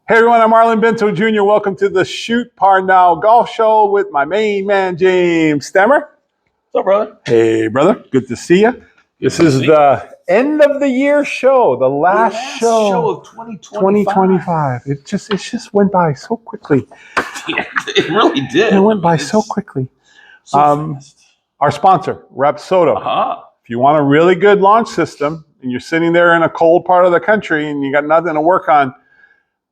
Hey everyone, I'm Arlen Bento Jr. Welcome to the Shoot Par Now Golf Show with my main man, James Stammer. What's up, brother? Hey, brother. Good to see you. This is the end of the year show, the last show of 2025. It just went by so quickly. Yeah, it really did. It went by so quickly. So fast. Our sponsor, Rapsodo. Uh-huh. If you want a really good launch system and you're sitting there in a cold part of the country and you got nothing to work on,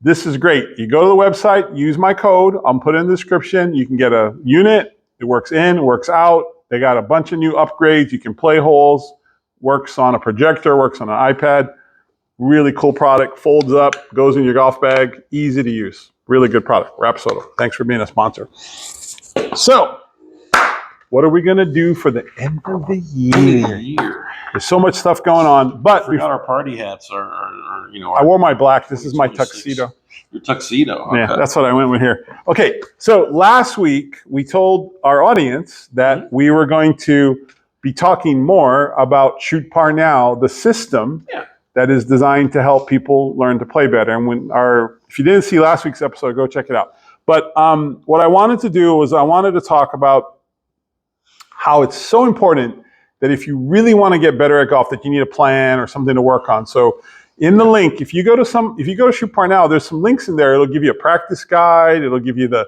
this is great. You go to the website, use my code. I'll put it in the description. You can get a unit. It works in, works out. They got a bunch of new upgrades. You can play holes. Works on a projector, works on an iPad. Really cool product. Folds up, goes in your golf bag. Easy to use. Really good product. Rapsodo. Thanks for being a sponsor. So, what are we going to do for the end of the year? There's so much stuff going on, but I forgot our party hats are I wore my black. This is my tuxedo. Your tuxedo. Okay. Yeah, that's what I went with here. Okay, so last week we told our audience that we were going to be talking more about Shoot Par Now, the system that is designed to help people learn to play better. And if you didn't see last week's episode, go check it out. But what I wanted to do was I wanted to talk about how it's so important that if you really want to get better at golf, that you need a plan or something to work on. So in the link, if you go to Shoot Par Now, there's some links in there. It'll give you a practice guide. It'll give you the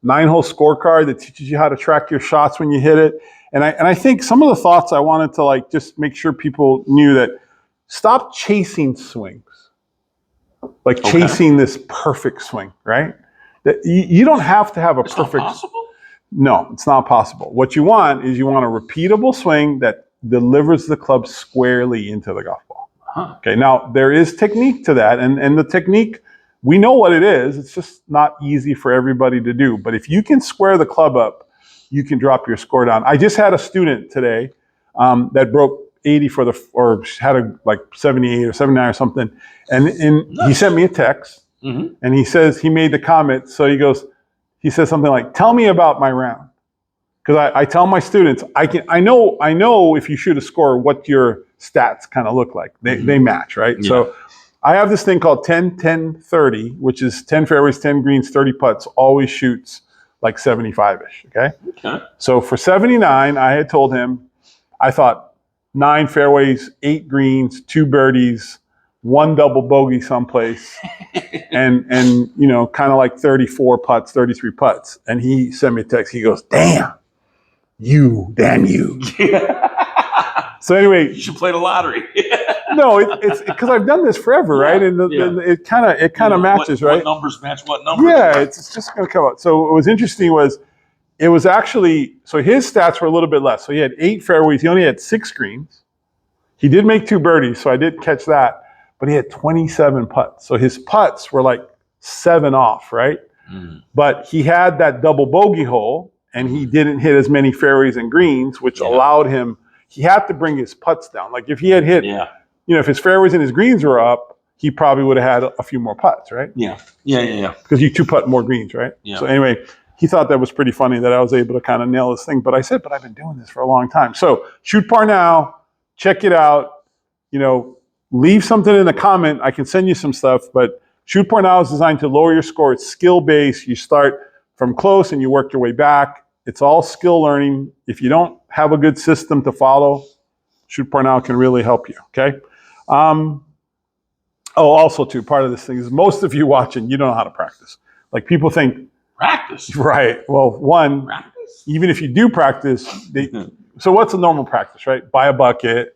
9-hole scorecard that teaches you how to track your shots when you hit it. And I think some of the thoughts I wanted to just make sure people knew that stop chasing swings, chasing this perfect swing, right? That you don't have to have a perfect. Not possible? No, it's not possible. What you want is a repeatable swing that delivers the club squarely into the golf ball. Huh. Okay, now there is technique to that, and the technique, we know what it is. It's just not easy for everybody to do. But if you can square the club up, you can drop your score down. I just had a student today that broke 80 or had a 78 or 79 or something, and he sent me a text, and he says he made the comment. So he says something like, "Tell me about my round," because I tell my students I know if you shoot a score what your stats kind of look like. They match, right? Yeah. So I have this thing called 10-10-30, which is 10 fairways, 10 greens, 30 putts. Always shoots 75-ish. Okay. So for 79, I had told him I thought 9 fairways, 8 greens, 2 birdies, 1 double bogey someplace, and kind of 34 putts, 33 putts. And he sent me a text. He goes, damn you. So anyway, you should play the lottery. No, it's because I've done this forever, right? And it kind of matches, right? What numbers match what numbers? Yeah, it's just going to come out. So what was interesting it was actually, so his stats were a little bit less. So he had 8 fairways. He only had 6 greens. He did make 2 birdies, so I did catch that. But he had 27 putts. So his putts were 7 off, right? But he had that double bogey hole, and he didn't hit as many fairways and greens, which allowed him, he had to bring his putts down. If he had hit, if his fairways and his greens were up, he probably would have had a few more putts, right? Yeah. Because you 2-putt more greens, right? Yeah. So anyway, he thought that was pretty funny that I was able to kind of nail this thing. But I said, I've been doing this for a long time. So Shoot Par Now, check it out. Leave something in the comment. I can send you some stuff. But Shoot Par Now is designed to lower your score. It's skill-based. You start from close and you work your way back. It's all skill learning. If you don't have a good system to follow, Shoot Par Now can really help you, okay? Also, too, part of this thing is most of you watching, you don't know how to practice. People think... Practice? Right. Well, one, practice? Even if you do practice, so what's a normal practice, right? Buy a bucket,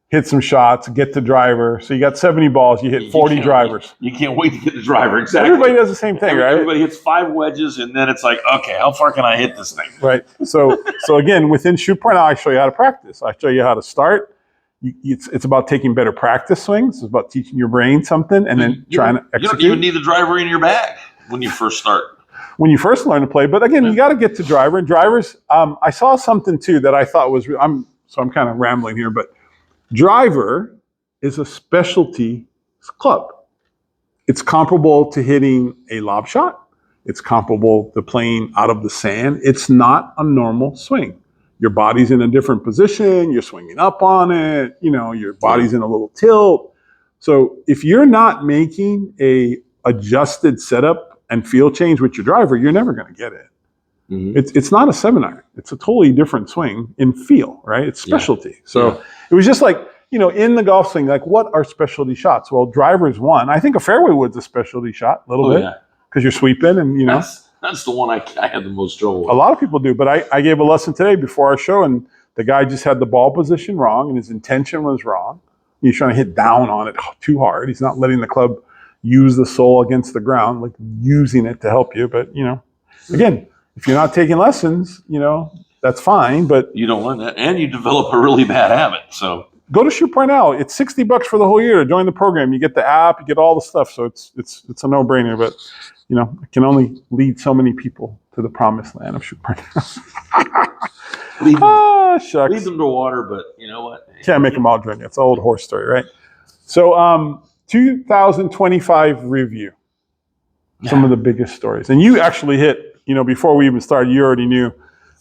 hit some shots, get the driver. So you got 70 balls, you hit 40 drivers. You can't wait to get the driver, exactly. Everybody does the same thing, right? Everybody hits 5 wedges, and then it's okay, how far can I hit this thing? Right. So again, within Shoot Par Now, I show you how to practice. I show you how to start. It's about taking better practice swings. It's about teaching your brain something and then trying to execute. You don't even need the driver in your bag when you first start. When you first learn to play. But again, you got to get to driver. And drivers, I saw something too that I thought was, I'm kind of rambling here, but driver is a specialty club. It's comparable to hitting a lob shot. It's comparable to playing out of the sand. It's not a normal swing. Your body's in a different position. You're swinging up on it. Your body's in a little tilt. So if you're not making a adjusted setup and feel change with your driver, you're never going to get it. Mm-hmm. It's not a 7-iron. It's a totally different swing in feel, right? It's specialty. Yeah. So it was just like, in the golf swing, like what are specialty shots? Well, driver's one. I think a fairway wood's a specialty shot a little bit because you're sweeping and, That's the one I had the most trouble with. A lot of people do, but I gave a lesson today before our show, and the guy just had the ball position wrong and his intention was wrong. He's trying to hit down on it too hard. He's not letting the club use the sole against the ground, like using it to help you. But, again, if you're not taking lessons, that's fine. But you don't learn that, and you develop a really bad habit. So go to Shoot Point now. It's $60 for the whole year to join the program. You get the app, you get all the stuff. So it's a no-brainer. But it can only lead so many people to the promised land of Shoot Point. Shucks. Lead them to water, but you know what? Can't make them all drink. It's an old horse story, right? So 2025 review. Some of the biggest stories. And you actually hit, before we even started, you already knew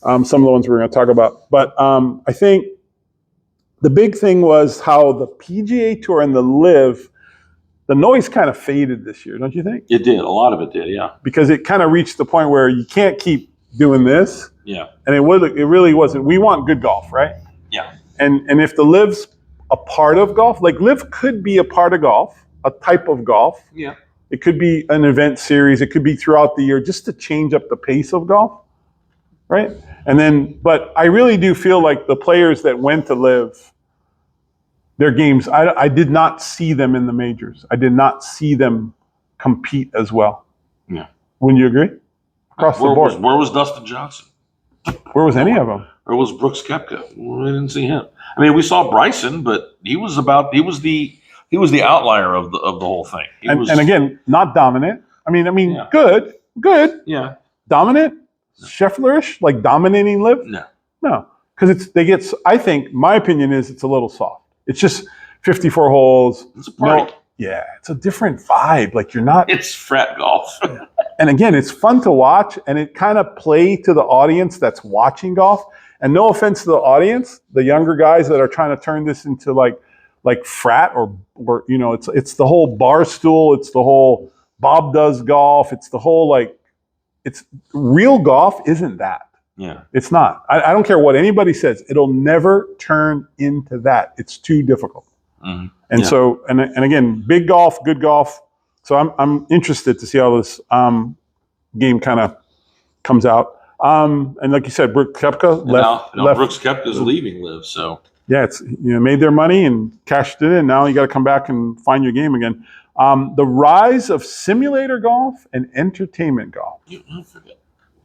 some of the ones we were going to talk about. But I think the big thing was how the PGA Tour and the LIV, the noise kind of faded this year, don't you think? It did. A lot of it did, yeah. Because it kind of reached the point where you can't keep doing this. Yeah. And it really wasn't. We want good golf, right? Yeah. And if the LIV's a part of golf, like LIV could be a part of golf, a type of golf. Yeah. It could be an event series. It could be throughout the year just to change up the pace of golf, right? And then, but I really do feel like the players that went to LIV, their games, I did not see them in the majors. I did not see them compete as well. Yeah. Wouldn't you agree? Across the board. Where was Dustin Johnson? Where was any of them? Or was Brooks Koepka? We didn't see him. I mean, we saw Bryson, but he was the outlier of the whole thing. And again, not dominant. I mean, Yeah. good. Yeah. Dominant, no. Scheffler-ish, like dominating LIV. No, because I think my opinion is it's a little soft. It's just 54 holes. It's a party. It's a different vibe. Like you're not. It's frat golf. And again, it's fun to watch, and it kind of play to the audience that's watching golf. And no offense to the audience, the younger guys that are trying to turn this into like frat or it's the whole bar stool, it's the whole Bob does golf, it's the whole it's real golf isn't that. Yeah. It's not. I don't care what anybody says. It'll never turn into that. It's too difficult. Mm-hmm. And so, and again, big golf, good golf. So I'm interested to see how this game kind of comes out. And like you said, Brooks Koepka left. Brooks Koepka is leaving LIV, so. Yeah, it's made their money and cashed it in. Now you got to come back and find your game again. The rise of simulator golf and entertainment golf. I forget.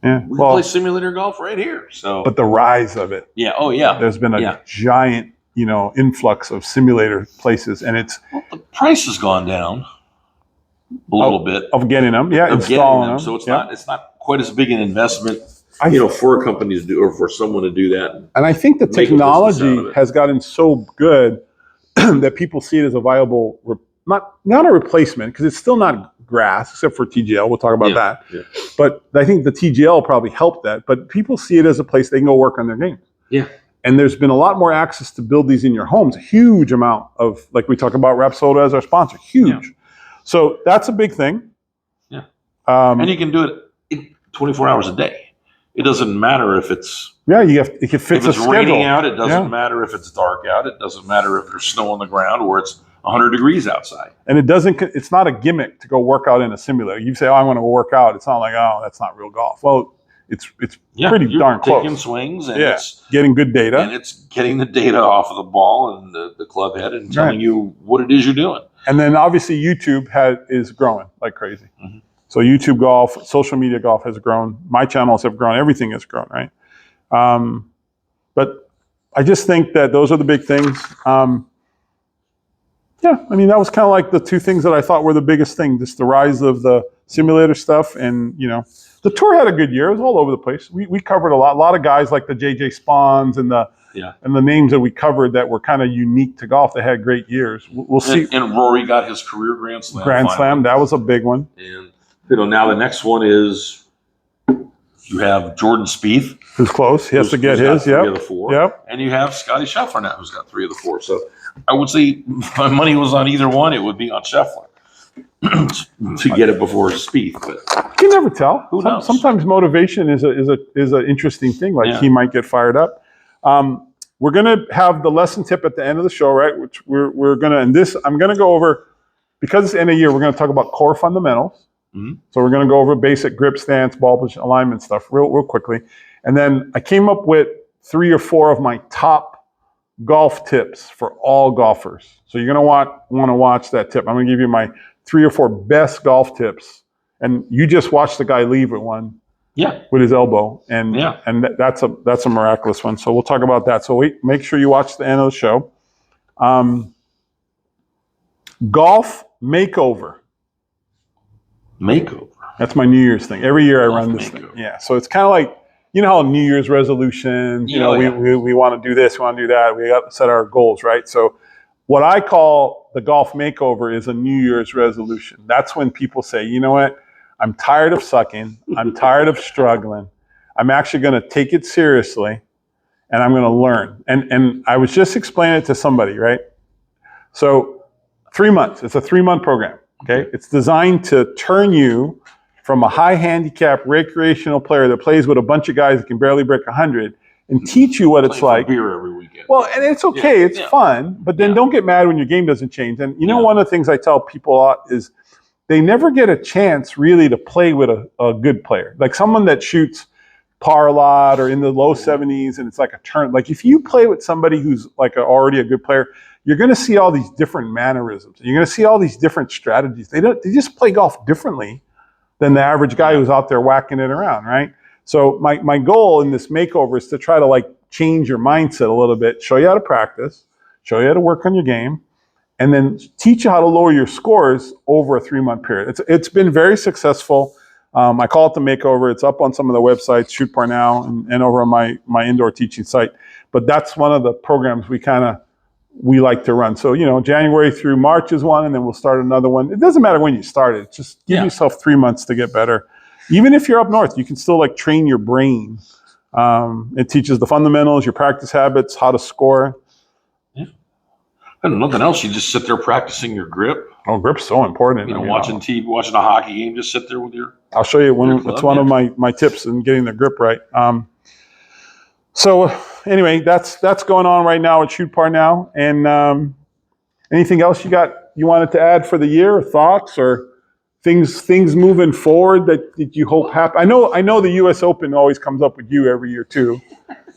Yeah, we play simulator golf right here. So, but the rise of it. Yeah. Oh, yeah. There's been a giant, influx of simulator places, and the price has gone down a little bit of getting them. Yeah, installing them. So it's not quite as big an investment. For a company to do or for someone to do that. And I think the technology has gotten so good that people see it as a viable, not a replacement, because it's still not grass, except for TGL. We'll talk about that. Yeah. But I think the TGL probably helped that. But people see it as a place they can go work on their games. Yeah. And there's been a lot more access to build these in your homes. A huge amount of, like we talk about Rapsoda as our sponsor. Huge. Yeah. So that's a big thing. Yeah. And you can do it 24 hours a day. It doesn't matter if it's it can fit if it's raining out. It doesn't matter if it's dark out. It doesn't matter if there's snow on the ground or it's 100 degrees outside. And it's not a gimmick to go work out in a simulator. You say, "Oh, I want to go work out." It's not like, "Oh, that's not real golf." Well, it's pretty darn close. Taking swings and it's getting good data, and it's getting the data off of the ball and the club head and telling you what it is you're doing. And then obviously YouTube is growing like crazy. Mm-hmm. So YouTube golf, social media golf has grown. My channels have grown. Everything has grown, right? But I just think that those are the big things. That was kind of like the two things that I thought were the biggest thing. Just the rise of the simulator stuff, and the tour had a good year. It was all over the place. We covered a lot of guys like the JJ Spahns and the names that we covered that were kind of unique to golf. They had great years. We'll see. And Rory got his career Grand Slam. Grand Slam, that was a big one. And now the next one is you have Jordan Spieth, who's close. He has to get his. Three of the four. Yep. And you have Scotty Scheffler now, who's got 3 of the 4. So I would say if my money was on either one, it would be on Scheffler. to get it before Spieth. But You can never tell. Who knows? Sometimes motivation is a interesting thing. Like Yeah. he might get fired up. We're gonna have the lesson tip at the end of the show, right? Which we're gonna, and this I'm gonna go over, because it's the end of the year. We're gonna talk about core fundamentals. Mhm. So we're gonna go over basic grip, stance, ball position, alignment stuff real quickly, and then I came up with 3 or 4 of my top golf tips for all golfers. So you're gonna want to watch that tip. I'm gonna give you my 3 or 4 best golf tips, and you just watched the guy leave with one. Yeah. With his elbow, and Yeah. and that's a miraculous one. So we'll talk about that. So make sure you watch the end of the show. Golf makeover. Makeover. That's my New Year's thing. Every year I Golf run this thing. makeover. Yeah. So it's kind of like, you know how New Year's resolutions, you know, Yeah. we want to do this, we want to do that. We got to set our goals, right? So what I call the golf makeover is a New Year's resolution. That's when people say, you know what? I'm tired of sucking. I'm tired of struggling. I'm actually going to take it seriously, and I'm going to learn. And I was just explaining it to somebody, right? So 3 months. It's a 3-month program, okay? It's designed to turn you from a high handicap recreational player that plays with a bunch of guys that can barely break 100 and teach you what it's Playing for like. beer every weekend. Well, and it's okay. Yeah, It's yeah. fun. But then Yeah. don't get mad when your game doesn't change. And you know, Yeah. one of the things I tell people a lot is they never get a chance really to play with a good player. Like someone that shoots par a lot or in the low 70s and it's like a turn. Like if you play with somebody who's like already a good player, you're going to see all these different mannerisms. You're going to see all these different strategies. They just play golf differently than the average guy who's out there whacking it around, right? So my goal in this makeover is to try to like change your mindset a little bit, show you how to practice, show you how to work on your game, and then teach you how to lower your scores over a 3-month period. It's been very successful. I call it the makeover. It's up on some of the websites, Shoot Par Now, and over on my indoor teaching site. But that's one of the programs we like to run. So, you know, January through March is one, and then we'll start another one. It doesn't matter when you start it. Just give yourself 3 months to get better. Even if you're up north, you can still like train your brain. It teaches the fundamentals, your practice habits, how to score. Yeah. And nothing else. You just sit there practicing your grip. Oh, grip's so important. You know, watching TV, watching a hockey game, just sit there with your. I'll show you Your club, it's one of my tips in getting the grip right. So anyway, that's going on right now at Shoot Par Now. And anything else you wanted to add for the year, or thoughts or things moving forward that you hope happen? I know the U.S. Open always comes up with you every year too,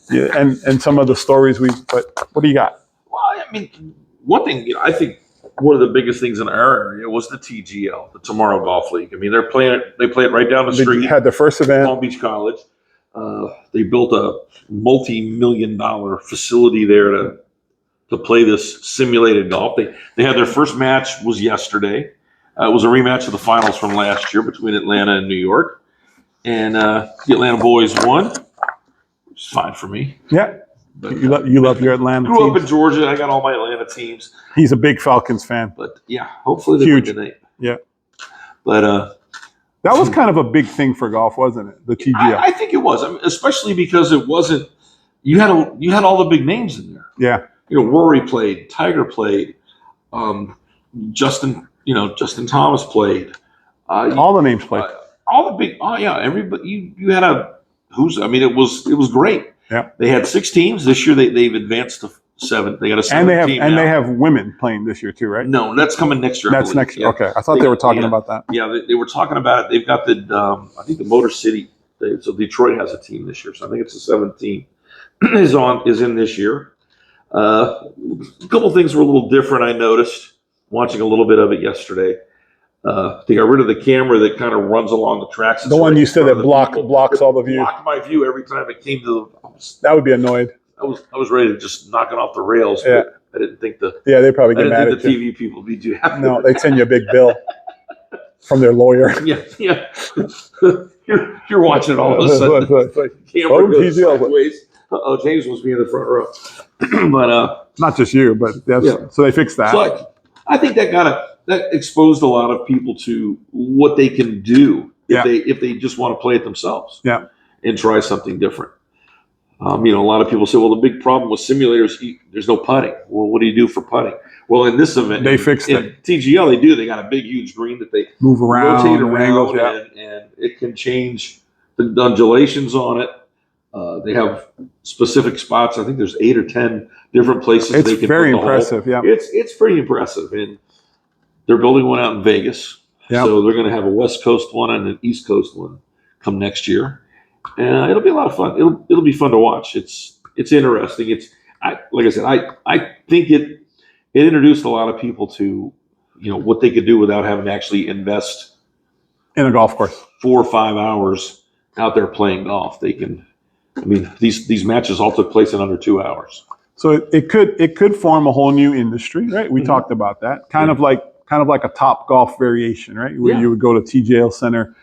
yeah, and some of the stories but what do you got? Well, I mean, one thing, I think one of the biggest things in our area was the TGL, the Tomorrow Golf League. I mean, they play it right down the street. They had their first event. Palm Beach College. They built a multi-million-dollar facility there to play this simulated golf. They had their first match was yesterday. It was a rematch of the finals from last year between Atlanta and New York, and the Atlanta boys won, which is fine for me. Yeah, but you love your Atlanta grew teams. up in Georgia. I got all my Atlanta teams. He's a big Falcons fan. But yeah, hopefully they win tonight. Yeah, but that was kind of a big thing for golf, wasn't it? The TGL. I think it was, I mean, especially because it wasn't. You had all the big names in there. Yeah. You know, Rory played, Tiger played, Justin Thomas played. All the names played. All the big. Oh yeah, everybody. You had it was great. Yeah. They had 6 teams this year. They've advanced to 7. They got a 7 team now. They have women playing this year too, right? No, that's coming next year. That's next year. Okay, I thought they were talking about that. Yeah, they were talking about it. They've got I think the Motor City. So Detroit has a team this year. So I think it's the 7th team is in this year. A couple things were a little different. I noticed watching a little bit of it yesterday. They got rid of the camera that kind of runs along the tracks. The one you said that blocks all the view. Blocked my view every time it came to the. That would be annoyed. I was ready to just knock it off the rails. Yeah. But I didn't think they probably get mad at the you. TV people would be too happy. No, they'd send you a big bill from their lawyer. Yeah. You're watching it all of a sudden. Camera goes sideways. James must be in the front row. But not just you, but so they fixed that. So I think that exposed a lot of people to what they can do if they just want to play it themselves. Yeah. And try something different. A lot of people say, well, the big problem with simulators, there's no putting. Well, what do you do for putting? Well, in this event, They fixed in it. TGL, they do. They got a big, huge green that they Move around, rotate around, angles, yeah. and it can change the undulations on it. They have specific spots. I think there's 8 or 10 different places It's they can very put the impressive, hole. yeah. It's pretty impressive, and they're building one out in Vegas. Yeah. So they're going to have a West Coast one and an East Coast one come next year, and it'll be a lot of fun. It'll be fun to watch. It's interesting. Like I said, I think it introduced a lot of people to what they could do without having to actually invest in a golf course 4 or 5 hours out there playing golf. They can. I mean, these matches all took place in under 2 hours. So it could form a whole new industry, right? We talked about that, kind of like a Top Golf variation, right? Where you would go to TJL Center.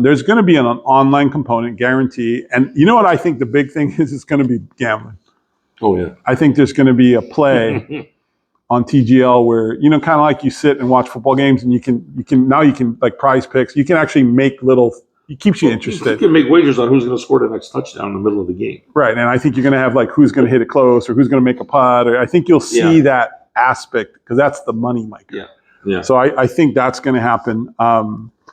There's going to be an online component, guarantee. And you know what I think the big thing is? It's going to be gambling. Oh yeah. I think there's going to be a play on TGL where kind of like you sit and watch football games, and you can like prize picks. You can actually make little. It keeps you interested. You can make wagers on who's going to score the next touchdown in the middle of the game. Right, and I think you're going to have like who's going to hit it close or who's going to make a putt. Or I think you'll see that aspect because that's the money maker. Yeah. So I think that's going to happen.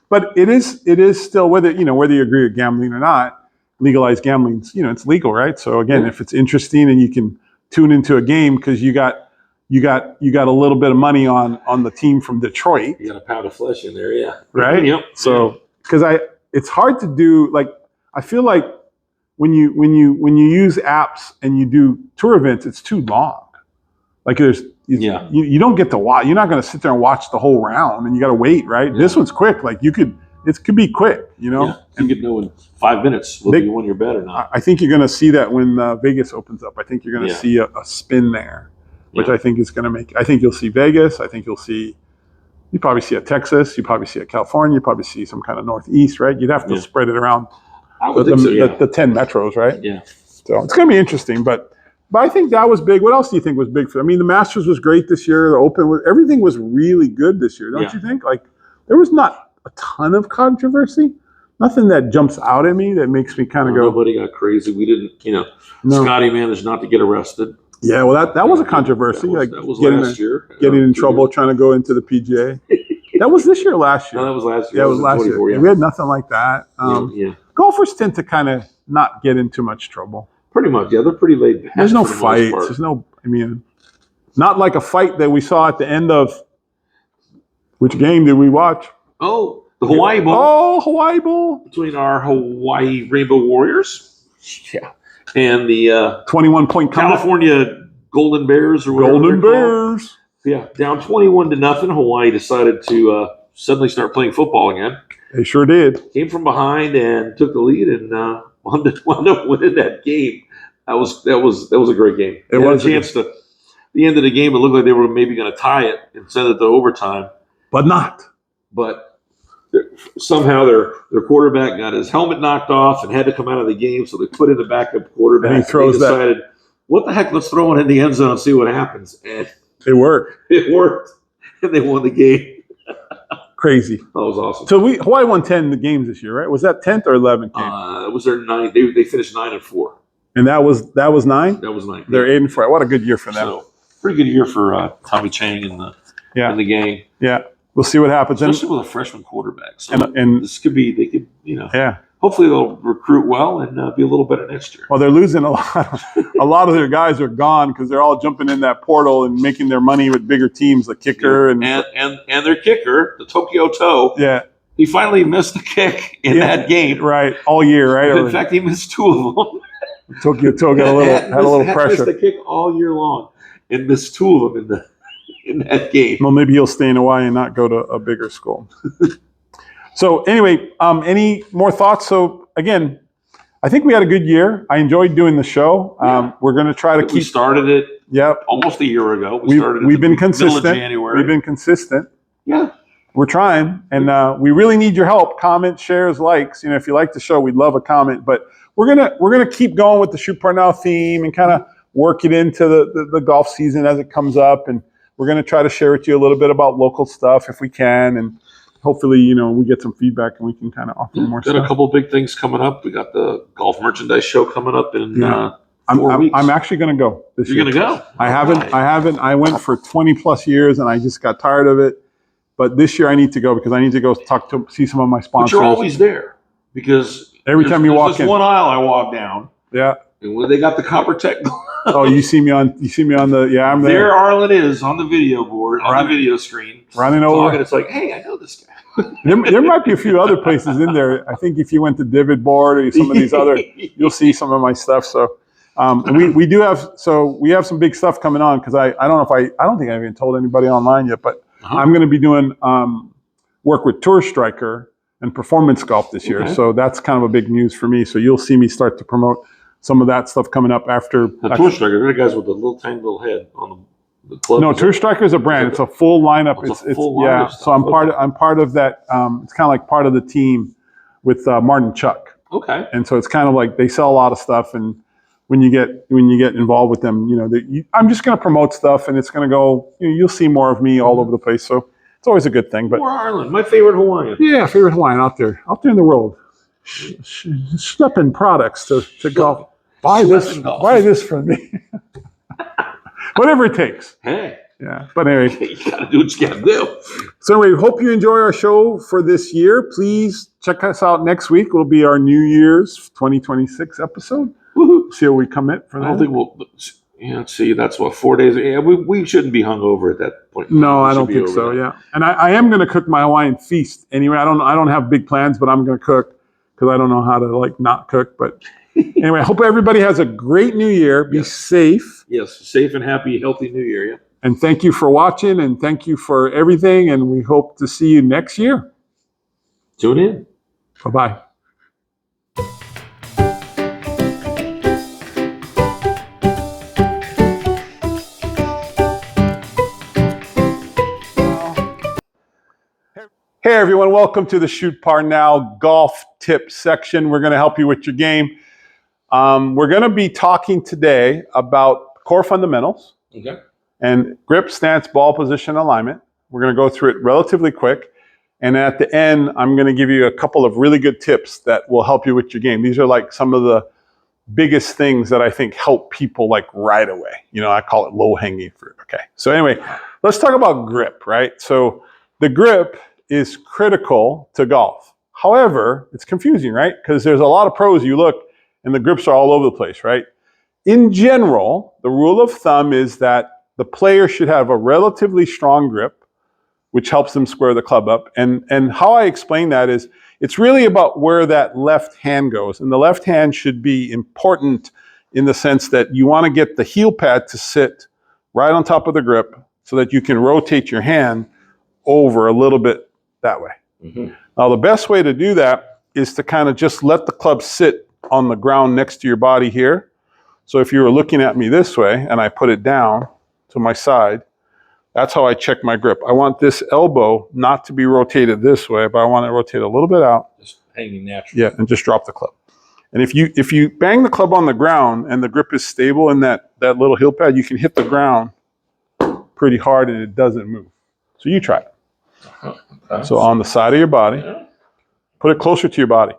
But it is still whether you agree with gambling or not, legalized gambling. It's legal, right? So again, if it's interesting and you can tune into a game because you got a little bit of money on the team from Detroit. You got a pound of flesh in there, yeah. Right. Yep. So because it's hard to do. Like I feel like when you use apps and you do tour events, it's too long. Like you don't get to watch. You're not going to sit there and watch the whole round, and you got to wait, right? Yeah. This one's quick. Like it could be quick, Yeah. You could know in 5 minutes whether you won your bet or not. I think you're going to see that when Vegas opens up. I think you're going to see a spin there, which I think is going to make. I think you'll see Vegas. I think you probably see a Texas. You probably see a California. You probably see some kind of Northeast, right? You'd have to spread it around the 10 metros, right? Yeah. So it's going to be interesting, but I think that was big. What else do you think was big for? I mean, the Masters was great this year. The Open everything was really good this year, don't you think? Like there was not a ton of controversy. Nothing that jumps out at me that makes me kind of go. Nobody got crazy. We didn't, Scotty managed not to get arrested. Yeah, well, that was a controversy. That was last year. Getting in trouble trying to go into the PGA. That was this year or last year? No, that was last year. Yeah, it was last year. Yeah. We had nothing like that. Golfers tend to kind of not get in too much trouble. Pretty much, yeah. They're pretty laid back. There's no fights. There's no, not like a fight that we saw at the end of, which game did we watch? Oh, the Hawaii Bowl. Oh, Hawaii Bowl. Between our Hawaii Rainbow Warriors. Yeah. And the 21-point California Golden Bears or whatever. Golden Bears. Yeah, down 21-0. Hawaii decided to suddenly start playing football again. They sure did. Came from behind and took the lead and wound up winning that game. That was a great game. It was a chance to. The end of the game, it looked like they were maybe going to tie it and send it to overtime, but not. But somehow their quarterback got his helmet knocked off and had to come out of the game, so they put in the backup quarterback. And he decided, what the heck? Let's throw it in the end zone and see what happens. And it worked. It worked, and they won the game. Crazy. That was awesome. So Hawaii won 10 the games this year, right? Was that 10th or 11th game? It was their 9th. They finished 9-4. And that was 9? That was 9. They're 8-4. What a good year for them. So, pretty good year for Tommy Chang and the gang. Yeah. We'll see what happens. Especially with a freshman quarterback. So and this could be, they could, Yeah. Hopefully they'll recruit well and be a little better next year. Well, they're losing a lot. A lot of their guys are gone because they're all jumping in that portal and making their money with bigger teams, the kicker and their kicker, the Tokyo Toe. Yeah. He finally missed the kick in that game. Right. All year, right? In fact, he missed 2 of them. Tokyo Toe had a little pressure. Missed the kick all year long and missed 2 of them in that game. Well, maybe he'll stay in Hawaii and not go to a bigger school. So anyway, any more thoughts? So again, I think we had a good year. I enjoyed doing the show. We're going to try to keep. We started it. Yep. Almost a year ago. We've been consistent. January. We've been consistent. Yeah. We're trying, and we really need your help. Comments, shares, likes. If you like the show, we'd love a comment. But we're gonna keep going with the Shoot Parnell theme and kind of work it into the golf season as it comes up. And we're gonna try to share with you a little bit about local stuff if we can, and hopefully, we get some feedback and we can kind of offer more stuff. Got a couple of big things coming up. We got the golf merchandise show coming up in I'm actually going to go this year. You're going to go? I haven't. I went for 20 plus years and I just got tired of it. But this year I need to go because I need to go see some of my sponsors. But you're always there because every time you walk in. There's one aisle I walk down. Yeah. And when they got the copper tech. Oh, you see me on the, yeah, I'm there. There Arlen is on the video board, on the video screen. Running over. It's like, hey, I know this guy. There might be a few other places in there. I think if you went to Divot Board or some of these other, you'll see some of my stuff. So we have some big stuff coming on because I don't think I've even told anybody online yet, but I'm going to be doing work with Tour Striker and performance golf this year. So that's kind of a big news for me. So you'll see me start to promote some of that stuff coming up after. The Tour Striker, they're the guys with the little tiny little head on the club. No, Tour Striker is a brand. It's a full lineup. Yeah. So I'm part of that. It's kind of like part of the team with Martin Chuck. Okay. And so it's kind of like they sell a lot of stuff, and when you get involved with them, I'm just going to promote stuff, and it's going to go. You'll see more of me all over the place. So it's always a good thing. But more Arlen, my favorite Hawaiian. Yeah, favorite Hawaiian out there in the world. Schlepping products to golf. Buy this from me. Whatever it takes. Hey. Yeah. But anyway. You got to do what you got to do. So anyway, hope you enjoy our show for this year. Please check us out next week. It'll be our New Year's 2026 episode. Woo-hoo. See how we commit for that. I don't think we'll. Yeah, see, that's what 4 days. Yeah, we shouldn't be hungover at that point. No, I don't think so. Yeah, and I am going to cook my Hawaiian feast anyway. I don't have big plans, but I'm going to cook because I don't know how to not cook. But anyway, I hope everybody has a great New Year. Be safe. Yes, safe and happy, healthy New Year. Yeah. And thank you for watching, and thank you for everything. And we hope to see you next year. Tune in. Bye-bye. Hey everyone, welcome to the Shoot Par Now golf tip section. We're going to help you with your game. We're going to be talking today about core fundamentals and grip, stance, ball position, alignment. We're going to go through it relatively quick. And at the end, I'm going to give you a couple of really good tips that will help you with your game. These are like some of the biggest things that I think help people right away. I call it low-hanging fruit. Okay. So anyway, let's talk about grip, right? So the grip is critical to golf. However, it's confusing, right? Because there's a lot of pros you look and the grips are all over the place, right? In general, the rule of thumb is that the player should have a relatively strong grip, which helps them square the club up. And how I explain that is it's really about where that left hand goes. And the left hand should be important in the sense that you want to get the heel pad to sit right on top of the grip so that you can rotate your hand over a little bit that way. Now, the best way to do that is to kind of just let the club sit on the ground next to your body here. So if you were looking at me this way and I put it down to my side, that's how I check my grip. I want this elbow not to be rotated this way, but I want it to rotate a little bit out. Just hanging naturally. Yeah, and just drop the club. And if you bang the club on the ground and the grip is stable in that little heel pad, you can hit the ground pretty hard and it doesn't move. So you try it. Okay. So on the side of your body, put it closer to your body.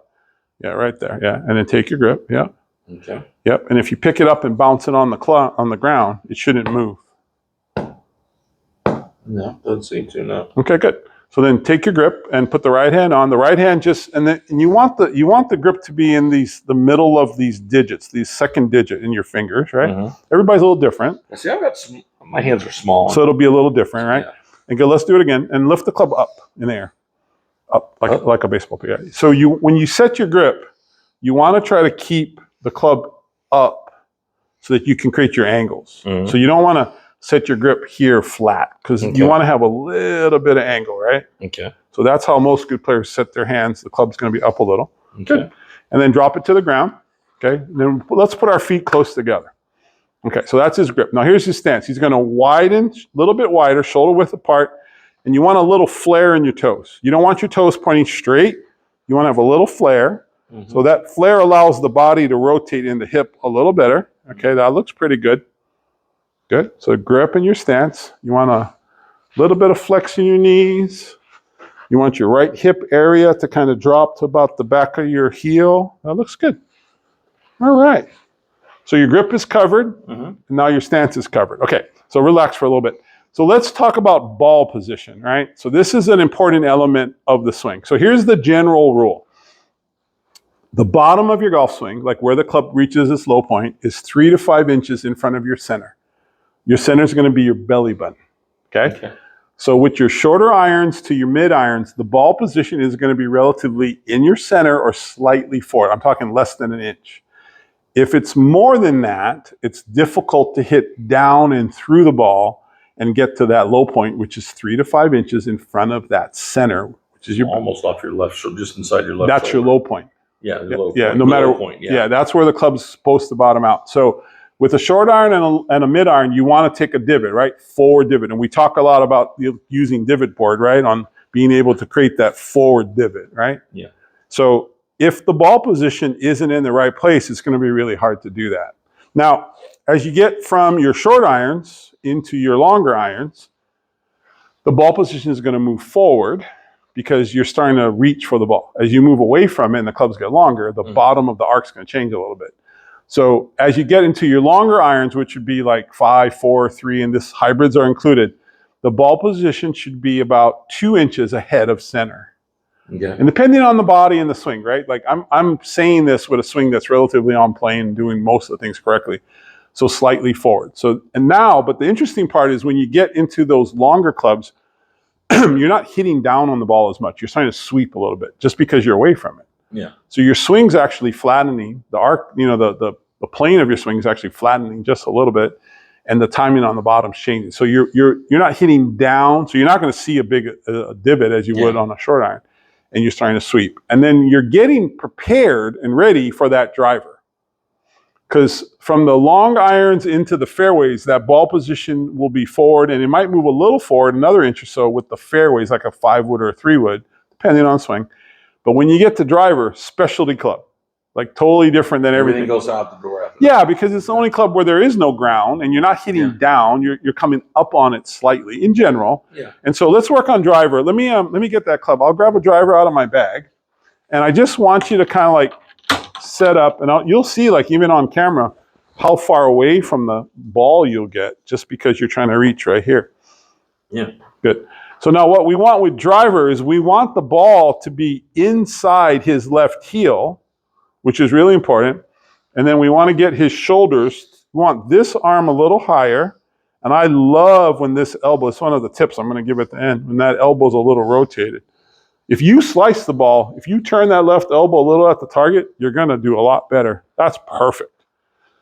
Yeah, right there. Yeah, and then take your grip. Yeah. Okay. Yep. And if you pick it up and bounce it on the ground, it shouldn't move. No, doesn't seem to. No. Okay, good. So then take your grip and put the right hand on. The right hand and you want the grip to be in the middle of these digits, these second digit in your fingers, right? Everybody's a little different. See, my hands are small, so it'll be a little different, right? Yeah. And go. Let's do it again and lift the club up in the air, up like a baseball player. So when you set your grip, you want to try to keep the club up so that you can create your angles. So you don't want to set your grip here flat because you want to have a little bit of angle, right? Okay. So that's how most good players set their hands. The club's going to be up a little. Okay. Good. And then drop it to the ground. Okay. And then let's put our feet close together. Okay. So that's his grip. Now here's his stance. He's going to widen, a little bit wider, shoulder width apart. And you want a little flare in your toes. You don't want your toes pointing straight. You want to have a little flare. So that flare allows the body to rotate in the hip a little better. Okay. That looks pretty good. Good. So grip in your stance. You want a little bit of flex in your knees. You want your right hip area to kind of drop to about the back of your heel. That looks good. All right. So your grip is covered, and now your stance is covered. Okay, so relax for a little bit. So let's talk about ball position, right? So this is an important element of the swing. So here's the general rule. The bottom of your golf swing, like where the club reaches its low point, is 3 to 5 inches in front of your center. Your center is going to be your belly button, okay? So with your shorter irons to your mid irons, the ball position is going to be relatively in your center or slightly forward. I'm talking less than an inch. If it's more than that, it's difficult to hit down and through the ball and get to that low point, which is 3 to 5 inches in front of that center, which is your almost off your left shoulder, just inside your left. That's shoulder. your low point. Yeah, the low yeah. point. No matter low point. Yeah, that's where the club's supposed to bottom out. So with a short iron and a mid iron, you want to take a divot, right? Forward divot, and we talk a lot about using divot board, right? On being able to create that forward divot, right? Yeah. So if the ball position isn't in the right place, it's going to be really hard to do that. Now, as you get from your short irons into your longer irons, the ball position is going to move forward because you're starting to reach for the ball. As you move away from it and the clubs get longer, the bottom of the arc is going to change a little bit. So as you get into your longer irons, which would be like 5, 4, 3, and this hybrids are included, the ball position should be about 2 inches ahead of center. Okay. And depending on the body and the swing, right? Like I'm saying this with a swing that's relatively on plane and doing most of the things correctly. So slightly forward. But the interesting part is when you get into those longer clubs, you're not hitting down on the ball as much. You're starting to sweep a little bit just because you're away from it. Yeah. So your swing's actually flattening. The arc, the plane of your swing is actually flattening just a little bit, and the timing on the bottom's changing. So you're not hitting down. So you're not going to see a big divot as you would on a short iron, and you're starting to sweep. And then you're getting prepared and ready for that driver. Because from the long irons into the fairways, that ball position will be forward, and it might move a little forward, another inch or so with the fairways, like a 5-wood or a 3-wood, depending on swing. But when you get to driver, specialty club, like totally different than everything. Everything goes out the door after Yeah, because it's the only club where there is no ground, and you're not hitting down. You're coming up on it slightly in general. Yeah. And so let's work on driver. Let me get that club. I'll grab a driver out of my bag, and I just want you to kind of like set up, and you'll see, like even on camera, how far away from the ball you'll get just because you're trying to reach right here. Yeah. Good. So now what we want with driver is we want the ball to be inside his left heel, which is really important. And then we want to get his shoulders, we want this arm a little higher. And I love when this elbow, it's one of the tips I'm going to give at the end, when that elbow's a little rotated. If you slice the ball, if you turn that left elbow a little at the target, you're going to do a lot better. That's perfect.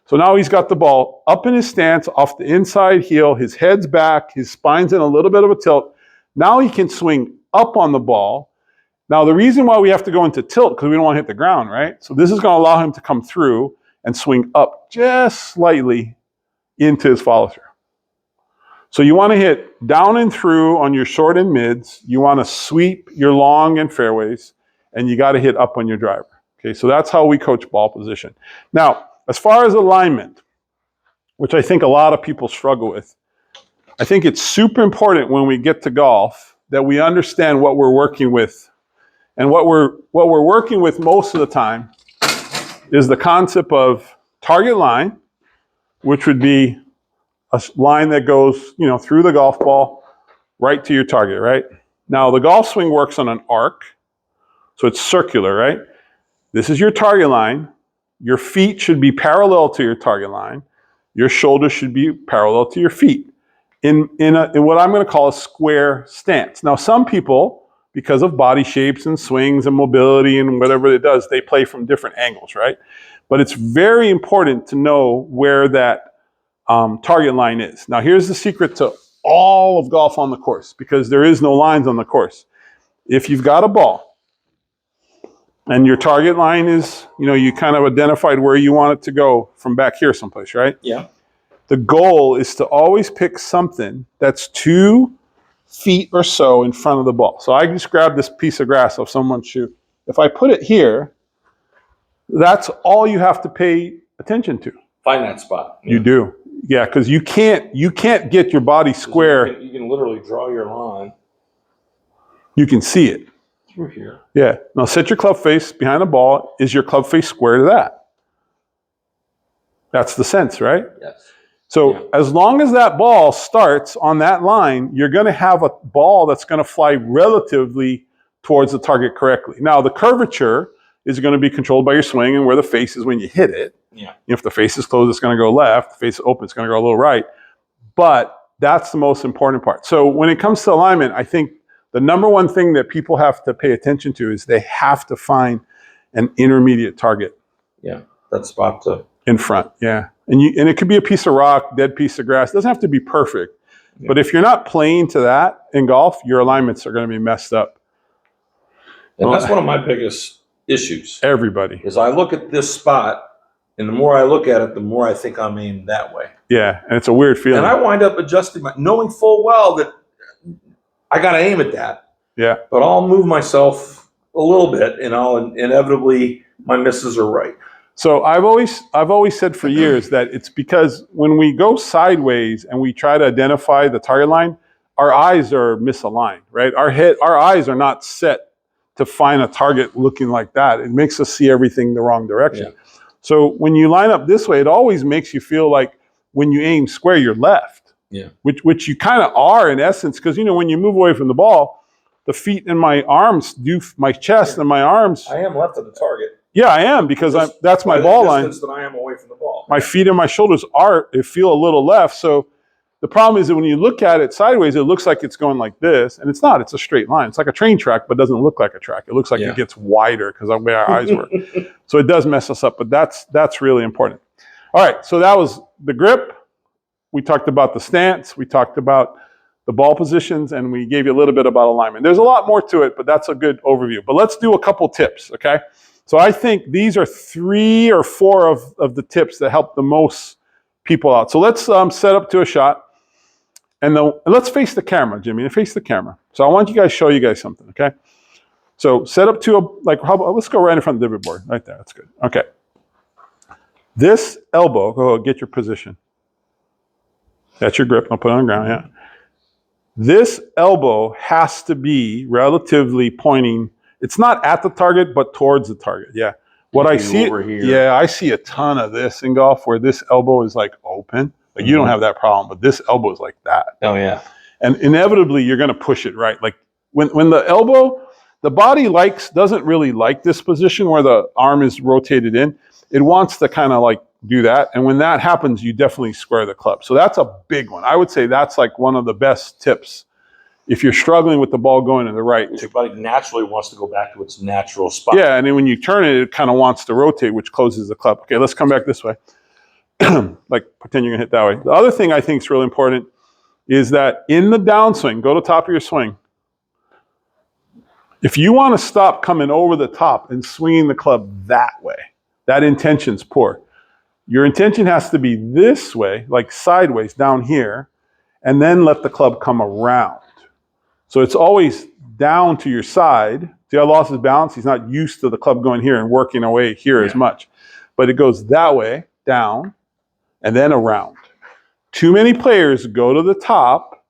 So now he's got the ball up in his stance, off the inside heel, his head's back, his spine's in a little bit of a tilt. Now he can swing up on the ball. Now the reason why we have to go into tilt, because we don't want to hit the ground, right? So this is going to allow him to come through and swing up just slightly into his follow through. So you want to hit down and through on your short and mids. You want to sweep your long and fairways, and you got to hit up on your driver. Okay, so that's how we coach ball position. Now, as far as alignment, which I think a lot of people struggle with, I think it's super important when we get to golf that we understand what we're working with. And what we're working with most of the time is the concept of target line, which would be a line that goes, through the golf ball right to your target, right? Now, the golf swing works on an arc, so it's circular, right? This is your target line. Your feet should be parallel to your target line. Your shoulders should be parallel to your feet in what I'm going to call a square stance. Now, some people, because of body shapes and swings and mobility and whatever it does, they play from different angles, right? But it's very important to know where that target line is. Now, here's the secret to all of golf on the course, because there is no lines on the course. If you've got a ball, and your target line is, you kind of identified where you want it to go from back here someplace, right? Yeah. The goal is to always pick something that's 2 feet or so in front of the ball. So I just grabbed this piece of grass off someone's shoe. If I put it here, that's all you have to pay attention to. Find that spot. You do. Yeah, because you can't get your body square. You can literally draw your line. You can see it. Through here. Yeah. Now set your club face behind the ball. Is your club face square to that? That's the sense, right? Yes. So as long as that ball starts on that line, you're going to have a ball that's going to fly relatively towards the target correctly. Now, the curvature is going to be controlled by your swing and where the face is when you hit it. Yeah. If the face is closed, it's going to go left. If the face is open, it's going to go a little right. But that's the most important part. So when it comes to alignment, I think the number one thing that people have to pay attention to is they have to find an intermediate target. Yeah, that spot to in front. Yeah, and it could be a piece of rock, dead piece of grass. It doesn't have to be perfect, but if you're not playing to that in golf, your alignments are going to be messed up. And that's one of my biggest issues. Everybody. Is I look at this spot, and the more I look at it, the more I think I'm aimed that way. Yeah, and it's a weird feeling. And I wind up adjusting knowing full well that I got to aim at that. Yeah. But I'll move myself a little bit, and I'll inevitably my misses are right. So I've always said for years that it's because when we go sideways and we try to identify the target line, our eyes are misaligned, right? Our eyes are not set to find a target looking like that. It makes us see everything the wrong direction. Yeah. So when you line up this way, it always makes you feel like when you aim square, you're left. Yeah. Which you kind of are in essence, because when you move away from the ball, the feet and my arms my chest and my arms. I am left of the target. Yeah, I am, because that's my ball line. That I am away from the ball. My feet and my shoulders feel a little left. So the problem is that when you look at it sideways, it looks like it's going like this, and it's not. It's a straight line. It's like a train track, but doesn't look like a track. It looks like it gets wider because of the way our eyes work. So it does mess us up, but that's really important. All right, so that was the grip. We talked about the stance. We talked about the ball positions, and we gave you a little bit about alignment. There's a lot more to it, but that's a good overview. But let's do a couple tips, okay? So I think these are 3 or 4 of the tips that help the most people out. So let's set up to a shot, and let's face the camera, Jimmy. Face the camera. So I want you guys show you guys something, okay? So set up to let's go right in front of the divot board, right there. That's good. Okay. This elbow, go get your position. That's your grip. I'll put it on the ground. Yeah. This elbow has to be relatively pointing. It's not at the target, but towards the target. Yeah. What I see over here. Yeah, I see a ton of this in golf where this elbow is like open. Like you don't have that problem, but this elbow is like that. Oh yeah. And inevitably you're going to push it right. Like when the elbow, the body doesn't really like this position where the arm is rotated in. It wants to kind of like do that. And when that happens, you definitely square the club. So that's a big one. I would say that's like one of the best tips. If you're struggling with the ball going to the right. Your body naturally wants to go back to its natural spot. Yeah, and then when you turn it, it kind of wants to rotate, which closes the club. Okay, let's come back this way. Like pretend you're going to hit that way. The other thing I think is really important is that in the downswing, go to the top of your swing. If you want to stop coming over the top and swinging the club that way, that intention's poor. Your intention has to be this way, like sideways down here, and then let the club come around. So it's always down to your side. See how I lost his balance? He's not used to the club going here and working away here as much. But it goes that way, down, and then around. Too many players go to the top,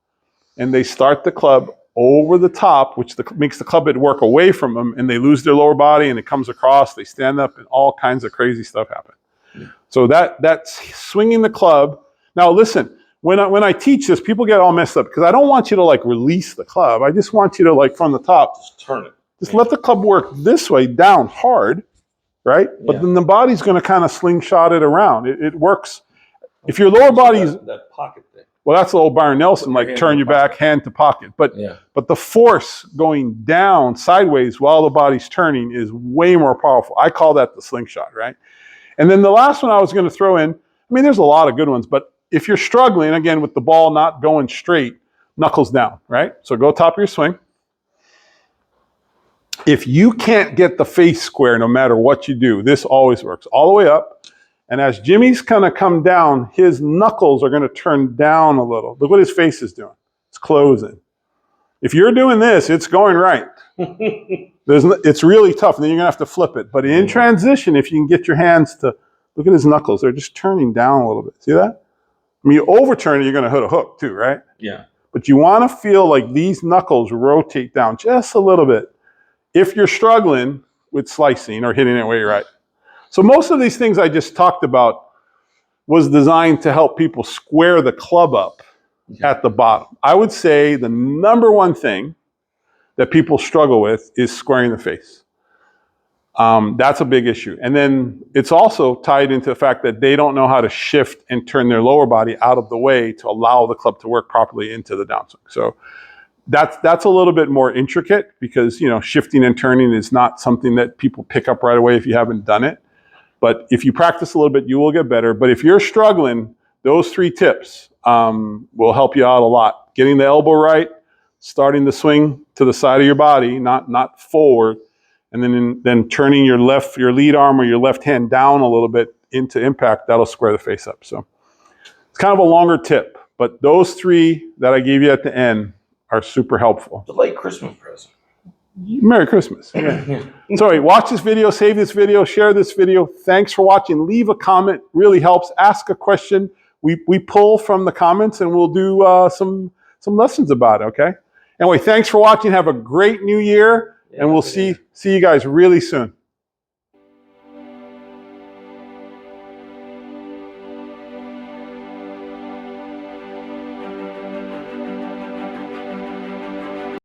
and they start the club over the top, which makes the club head work away from them, and they lose their lower body, and it comes across, they stand up, and all kinds of crazy stuff happens. Yeah. So that's swinging the club. Now listen, when I teach this, people get all messed up because I don't want you to like release the club. I just want you to like from the top, just turn it. Just let the club work this way down hard, right? But then the body's going to kind of slingshot it around. It works. If your lower body's that pocket thing. Well, that's the old Byron Nelson, like turn your back, hand to pocket. But the force going down sideways while the body's turning is way more powerful. I call that the slingshot, right? And then the last one I was going to throw in, I mean, there's a lot of good ones, but if you're struggling, again, with the ball not going straight, knuckles down, right? So go top of your swing. If you can't get the face square no matter what you do, this always works. All the way up. And as Jimmy's going to come down, his knuckles are going to turn down a little. Look what his face is doing. It's closing. If you're doing this, it's going right. It's really tough, and then you're going to have to flip it. But in transition, if you can get your hands to, look at his knuckles. They're just turning down a little bit. See that? I mean, you overturn it, you're going to hit a hook too, right? Yeah. But you want to feel like these knuckles rotate down just a little bit if you're struggling with slicing or hitting it way right. So most of these things I just talked about, was designed to help people square the club up at the bottom. I would say the number one thing that people struggle with is squaring the face. That's a big issue. And then it's also tied into the fact that they don't know how to shift and turn their lower body out of the way to allow the club to work properly into the downswing. So that's a little bit more intricate because, you know, shifting and turning is not something that people pick up right away if you haven't done it. But if you practice a little bit, you will get better. But if you're struggling, those 3 tips will help you out a lot. Getting the elbow right, starting the swing to the side of your body, not forward, and then turning your lead arm or your left hand down a little bit into impact. That'll square the face up. So it's kind of a longer tip, but those 3 that I gave you at the end are super helpful. It's a late Christmas present. Merry Christmas. Yeah. Sorry, watch this video, save this video, share this video. Thanks for watching. Leave a comment, really helps. Ask a question. We pull from the comments and we'll do some lessons about it, okay? Anyway, thanks for watching. Have a great new year, and we'll see you guys really soon.